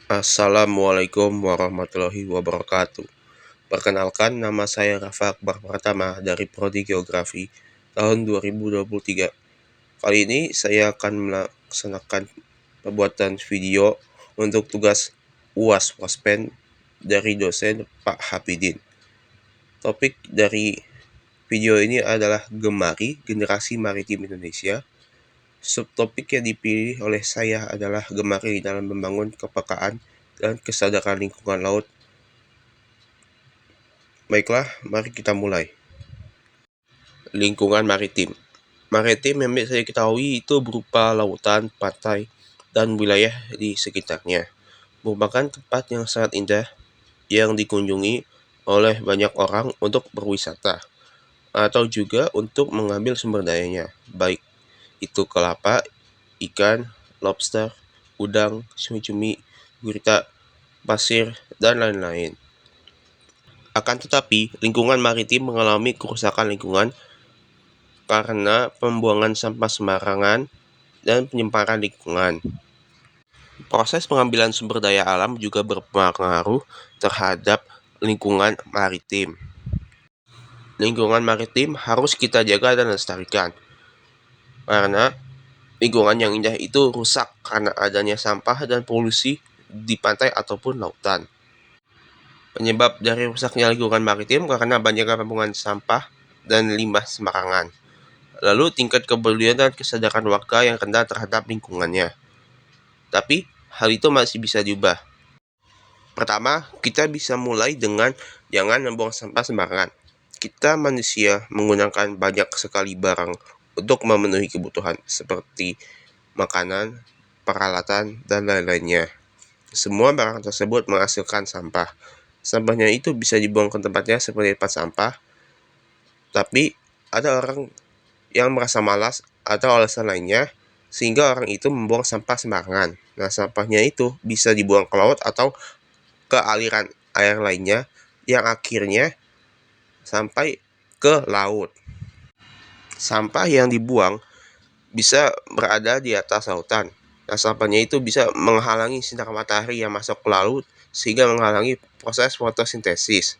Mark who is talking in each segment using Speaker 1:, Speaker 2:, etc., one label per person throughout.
Speaker 1: Assalamualaikum warahmatullahi wabarakatuh. Perkenalkan, nama saya Rafa Akbar Pratama dari Prodi Geografi tahun 2023. Kali ini saya akan melaksanakan pembuatan video untuk tugas UAS Waspen dari dosen Pak Hafidin. Topik dari video ini adalah Gemari, Generasi Maritim Indonesia. Subtopik yang dipilih oleh saya adalah Gemari dalam membangun kepekaan dan kesadaran lingkungan laut. Baiklah, mari kita mulai. Lingkungan maritim. Maritim yang saya ketahui itu berupa lautan, pantai, dan wilayah di sekitarnya. Merupakan tempat yang sangat indah yang dikunjungi oleh banyak orang untuk berwisata atau juga untuk mengambil sumber dayanya, baik itu kelapa, ikan, lobster, udang, cumi-cumi, gurita, pasir, dan lain-lain. Akan tetapi, lingkungan maritim mengalami kerusakan lingkungan karena pembuangan sampah sembarangan dan penyebaran lingkungan. Proses pengambilan sumber daya alam juga berpengaruh terhadap lingkungan maritim. Lingkungan maritim harus kita jaga dan lestarikan, karena lingkungan yang indah itu rusak karena adanya sampah dan polusi di pantai ataupun lautan. Penyebab dari rusaknya lingkungan maritim karena banyaknya pembuangan sampah dan limbah sembarangan. Lalu tingkat kepedulian dan kesadaran warga yang rendah terhadap lingkungannya. Tapi hal itu masih bisa diubah. Pertama, kita bisa mulai dengan jangan membuang sampah sembarangan. Kita manusia menggunakan banyak sekali barang untuk memenuhi kebutuhan seperti makanan, peralatan, dan lain-lainnya. Semua barang tersebut menghasilkan sampah. Sampahnya itu bisa dibuang ke tempatnya seperti tempat sampah. Tapi ada orang yang merasa malas atau alasan lainnya sehingga orang itu membuang sampah sembarangan. Nah, sampahnya itu bisa dibuang ke laut atau ke aliran air lainnya yang akhirnya sampai ke laut. Sampah yang dibuang bisa berada di atas lautan. Nah, sampahnya itu bisa menghalangi sinar matahari yang masuk ke laut sehingga menghalangi proses fotosintesis.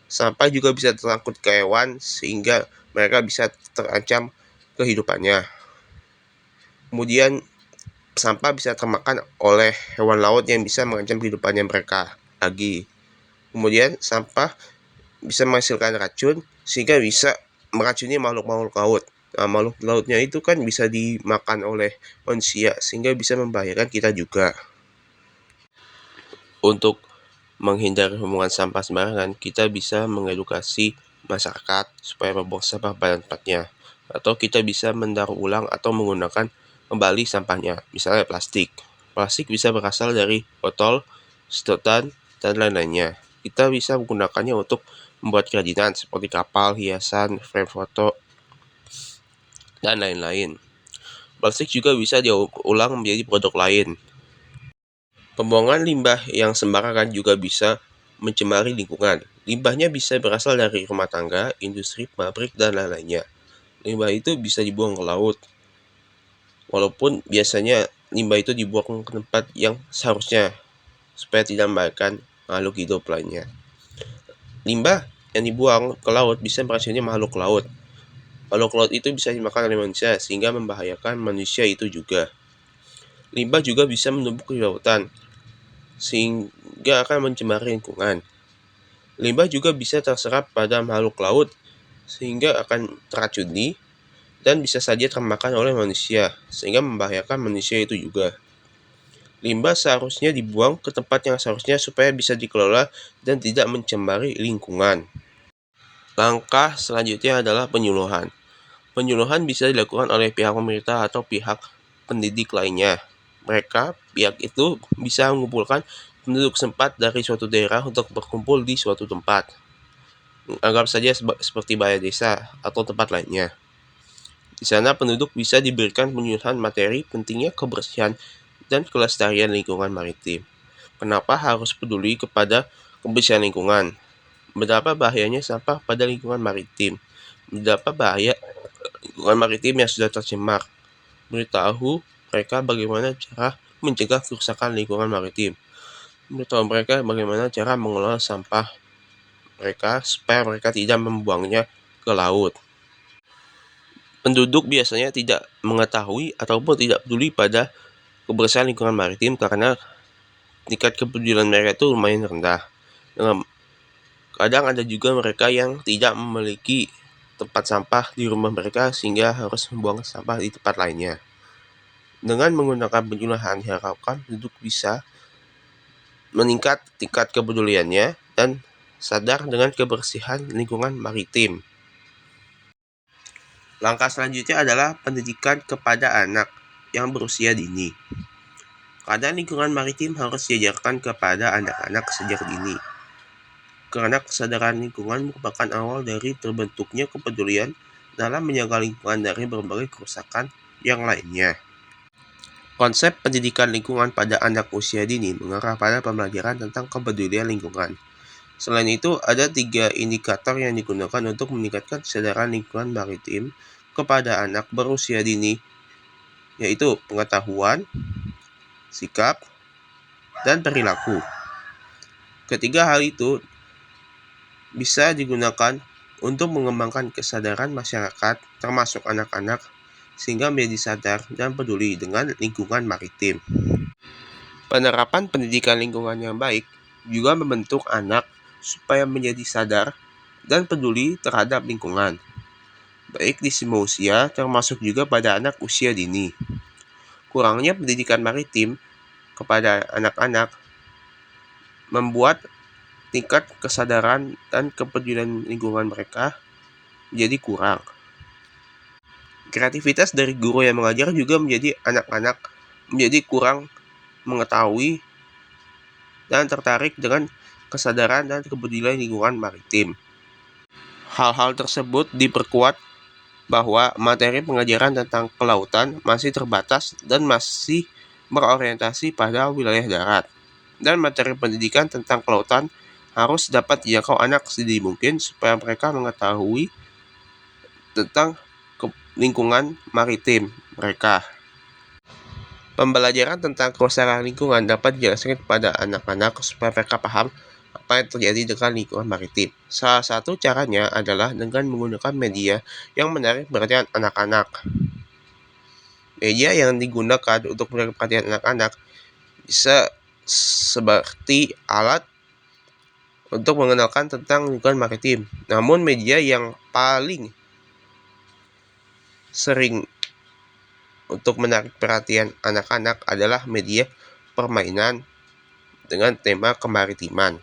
Speaker 1: Sampah juga bisa terangkut ke hewan sehingga mereka bisa terancam kehidupannya. Kemudian sampah bisa termakan oleh hewan laut yang bisa mengancam kehidupannya mereka lagi. Kemudian sampah bisa menghasilkan racun sehingga bisa meracuni makhluk-makhluk laut. Nah, makhluk lautnya itu kan bisa dimakan oleh manusia sehingga bisa membahayakan kita juga. Untuk menghindari pembuangan sampah sembarangan, kita bisa mengedukasi masyarakat supaya membuang sampah pada tempatnya. Atau kita bisa mendaur ulang atau menggunakan kembali sampahnya, misalnya plastik. Plastik bisa berasal dari botol, sedotan, dan lain-lainnya. Kita bisa menggunakannya untuk membuat kerajinan seperti kapal, hiasan, frame foto, dan lain-lain. Plastik juga bisa diulang menjadi produk lain. Pembuangan limbah yang sembarangan juga bisa mencemari lingkungan. Limbahnya bisa berasal dari rumah tangga, industri, pabrik, dan lain-lainnya. Limbah itu bisa dibuang ke laut. Walaupun biasanya limbah itu dibuang ke tempat yang seharusnya, supaya tidak membahayakan makhluk hidup lainnya. Limbah yang dibuang ke laut bisa meracuni makhluk laut. Makhluk laut itu bisa dimakan oleh manusia, sehingga membahayakan manusia itu juga. Limbah juga bisa menumpuk di lautan, sehingga akan mencemari lingkungan. Limbah juga bisa terserap pada makhluk laut, sehingga akan teracuni dan bisa saja termakan oleh manusia, sehingga membahayakan manusia itu juga. Limbah seharusnya dibuang ke tempat yang seharusnya supaya bisa dikelola dan tidak mencemari lingkungan. Langkah selanjutnya adalah penyuluhan. Penyuluhan bisa dilakukan oleh pihak pemerintah atau pihak pendidik lainnya. Pihak itu bisa mengumpulkan penduduk setempat dari suatu daerah untuk berkumpul di suatu tempat. Anggap saja seperti balai desa atau tempat lainnya. Di sana penduduk bisa diberikan penyuluhan materi pentingnya kebersihan dan kelestarian lingkungan maritim. Kenapa harus peduli kepada kebersihan lingkungan? Betapa bahayanya sampah pada lingkungan maritim. Betapa bahaya lingkungan maritim yang sudah tercemar. Beritahu mereka bagaimana cara mencegah kerusakan lingkungan maritim. memberitahu mereka bagaimana cara mengelola sampah mereka supaya mereka tidak membuangnya ke laut. Penduduk biasanya tidak mengetahui ataupun tidak peduli pada kebersihan lingkungan maritim karena tingkat kepedulian mereka itu lumayan rendah. Kadang ada juga mereka yang tidak memiliki tempat sampah di rumah mereka sehingga harus membuang sampah di tempat lainnya. Dengan menggunakan penjelasan diharapkan penduduk bisa meningkat tingkat kepeduliannya dan sadar dengan kebersihan lingkungan maritim. Langkah selanjutnya adalah pendidikan kepada anak yang berusia dini. Keadaan lingkungan maritim harus diajarkan kepada anak-anak sejak dini. Karena kesadaran lingkungan merupakan awal dari terbentuknya kepedulian dalam menjaga lingkungan dari berbagai kerusakan yang lainnya. Konsep pendidikan lingkungan pada anak usia dini mengarah pada pembelajaran tentang kepedulian lingkungan. Selain itu, ada 3 indikator yang digunakan untuk meningkatkan kesadaran lingkungan maritim kepada anak berusia dini, yaitu pengetahuan, sikap, dan perilaku. Ketiga hal itu bisa digunakan untuk mengembangkan kesadaran masyarakat, termasuk anak-anak, sehingga menjadi sadar dan peduli dengan lingkungan maritim. Penerapan pendidikan lingkungan yang baik juga membentuk anak supaya menjadi sadar dan peduli terhadap lingkungan, baik di semua usia, termasuk juga pada anak usia dini. Kurangnya pendidikan maritim kepada anak-anak membuat tingkat kesadaran dan kepedulian lingkungan mereka menjadi kurang. Kreativitas dari guru yang mengajar juga menjadi anak-anak menjadi kurang mengetahui dan tertarik dengan kesadaran dan kepedulian lingkungan maritim. Hal-hal tersebut diperkuat bahwa materi pengajaran tentang kelautan masih terbatas dan masih berorientasi pada wilayah darat. Dan materi pendidikan tentang kelautan harus dapat dijangkau anak sedini mungkin supaya mereka mengetahui tentang lingkungan maritim mereka. Pembelajaran tentang kerusakan lingkungan dapat dijelaskan kepada anak-anak supaya mereka paham apa yang terjadi dengan lingkungan maritim. Salah satu caranya adalah dengan menggunakan media yang menarik perhatian anak-anak. Media yang digunakan untuk menarik perhatian anak-anak bisa seperti alat untuk mengenalkan tentang lingkungan maritim. Namun media yang paling sering untuk menarik perhatian anak-anak adalah media permainan dengan tema kemaritiman.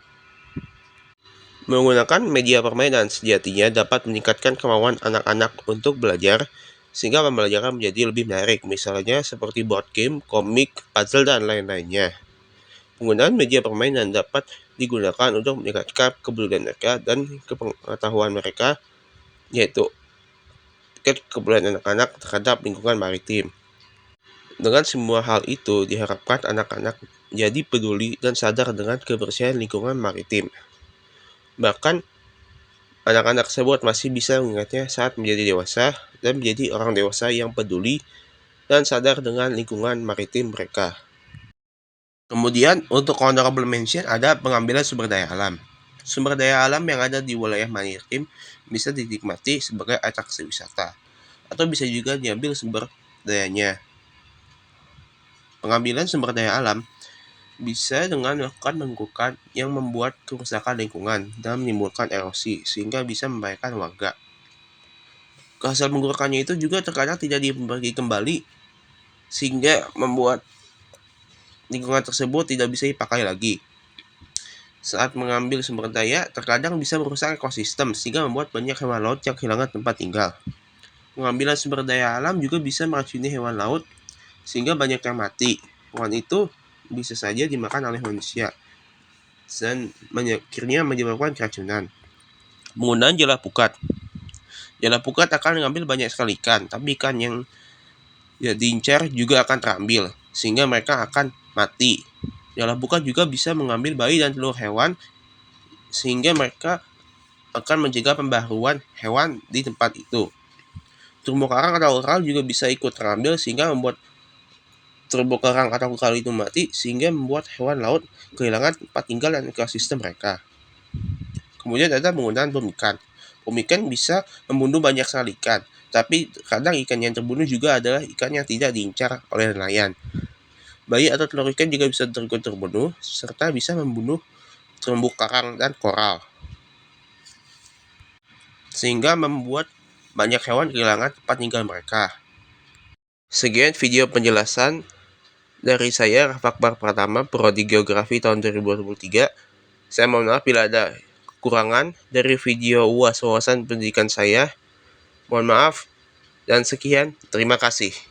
Speaker 1: Menggunakan media permainan sejatinya dapat meningkatkan kemauan anak-anak untuk belajar sehingga pembelajaran menjadi lebih menarik, misalnya seperti board game, komik, puzzle, dan lain-lainnya. Penggunaan media permainan dapat digunakan untuk meningkatkan kepedulian mereka dan pengetahuan mereka, yaitu kepedulian anak-anak terhadap lingkungan maritim. Dengan semua hal itu, diharapkan anak-anak jadi peduli dan sadar dengan kebersihan lingkungan maritim. Bahkan, anak-anak tersebut masih bisa mengingatnya saat menjadi dewasa dan menjadi orang dewasa yang peduli dan sadar dengan lingkungan maritim mereka. Kemudian, untuk honorable mention ada pengambilan sumber daya alam. Sumber daya alam yang ada di wilayah maritim bisa dinikmati sebagai atraksi wisata, atau bisa juga diambil sumber dayanya. Pengambilan sumber daya alam bisa dengan melakukan pengukuran yang membuat kerusakan lingkungan dan menimbulkan erosi, sehingga bisa membahayakan warga. Hasil pengukurannya itu juga terkadang tidak dibagi kembali, sehingga membuat lingkungan tersebut tidak bisa dipakai lagi. Saat mengambil sumber daya, terkadang bisa merusak ekosistem, sehingga membuat banyak hewan laut yang kehilangan tempat tinggal. Pengambilan sumber daya alam juga bisa meracuni hewan laut, sehingga banyak yang mati. Hewan itu bisa saja dimakan oleh manusia dan akhirnya menyebabkan keracunan. Penggunaan jala pukat. Jala pukat akan mengambil banyak sekali ikan, tapi ikan yang diincar juga akan terambil, sehingga mereka akan mati. Jala pukat juga bisa mengambil bayi dan telur hewan, sehingga mereka akan mencegah pembaruan hewan di tempat itu. Terumbu karang atau oral juga bisa ikut terambil, sehingga membuat terumbu karang atau karang itu mati sehingga membuat hewan laut kehilangan tempat tinggal dan ekosistem mereka. Kemudian ada penggunaan bom ikan. Bom ikan bisa membunuh banyak sekali ikan, tapi kadang ikan yang terbunuh juga adalah ikan yang tidak diincar oleh nelayan. Bayi atau telur ikan juga bisa terbunuh, serta bisa membunuh terumbu karang dan koral, sehingga membuat banyak hewan kehilangan tempat tinggal mereka. Sekian video penjelasan dari saya, Rafa Akbar Pratama, Prodi Geografi tahun 2023. Saya mohon maaf bila ada kekurangan dari video UAS wawasan pendidikan saya. Mohon maaf, dan sekian. Terima kasih.